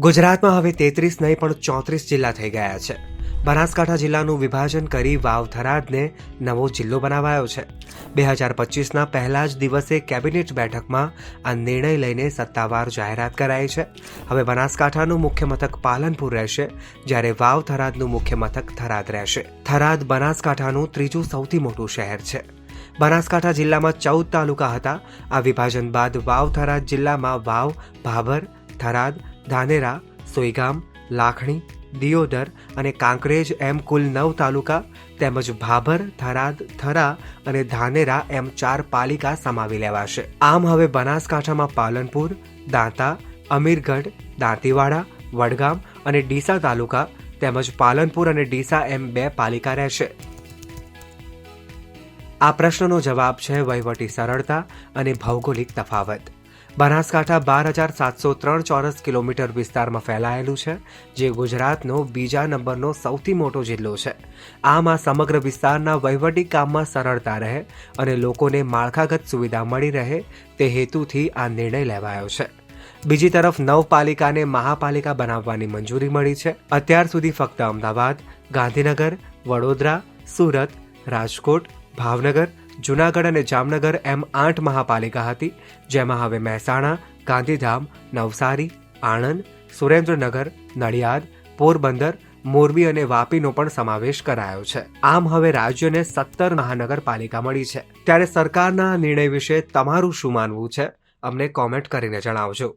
ગુજરાતમાં હવે 33 નહીં પણ 34 જિલ્લા થઈ ગયા છે. બનાસકાંઠા જિલ્લાનું વિભાજન કરી વાવ થરાદને નવો જિલ્લો બનાવાયો છે. 2025ના પહેલા જ દિવસે કેબિનેટ બેઠકમાં આ નિર્ણય લઈને સત્તાવાર જાહેરાત કરાઈ છે. હવે બનાસકાંઠાનું મુખ્ય મથક પાલનપુર રહેશે, જ્યારે વાવ થરાદનું મુખ્ય મથક થરાદ રહેશે. થરાદ બનાસકાંઠાનું ત્રીજું સૌથી મોટું શહેર છે. બનાસકાંઠા જિલ્લામાં 14 તાલુકા હતા. આ વિભાજન બાદ વાવ થરાદ જિલ્લામાં વાવ, ભાભર, થરાદ, ધાનેરા, સોઈગામ, લાખણી, દિયોદર અને કાંકરેજ એમ કુલ 9 તાલુકા તેમજ ભાભર, થરાદ, થરા અને ધાનેરા એમ 4 પાલિકા સમાવી લેવાશે. આમ હવે બનાસકાંઠામાં પાલનપુર, દાંતા, અમીરગઢ, દાંતીવાડા, વડગામ અને ડીસા તાલુકા તેમજ પાલનપુર અને ડીસા એમ 2 પાલિકા રહેશે. આ પ્રશ્નનો જવાબ છે વહીવટી સરળતા અને ભૌગોલિક તફાવત. બનાસકાંઠા 12,703 ચોરસ કિલોમીટર વિસ્તારમાં ફેલાયેલું છે, જે ગુજરાતનો બીજા નંબરનો સૌથી મોટો જિલ્લો છે. આમ આ સમગ્ર વિસ્તારના વહીવટી કામમાં સરળતા રહે અને લોકોને માળખાગત સુવિધા મળી રહે તે હેતુથી આ નિર્ણય લેવાયો છે. બીજી તરફ 9 પાલિકાને મહાપાલિકા બનાવવાની મંજૂરી મળી છે. અત્યાર સુધી ફક્ત અમદાવાદ, ગાંધીનગર, વડોદરા, સુરત, રાજકોટ, ભાવનગર, જૂનાગઢ અને જામનગર એમ 8 મહાપાલિકા હતી, જેમાં હવે મહેસાણા, ગાંધીધામ, નવસારી, આણંદ, સુરેન્દ્રનગર, નડિયાદ, પોરબંદર, મોરબી અને વાપીનો પણ સમાવેશ કરાયો છે. આમ હવે રાજ્યને 17 મહાનગરપાલિકા મળી છે. ત્યારે સરકારના નિર્ણય વિશે તમારું શું માનવું છે, અમને કોમેન્ટ કરીને જણાવજો.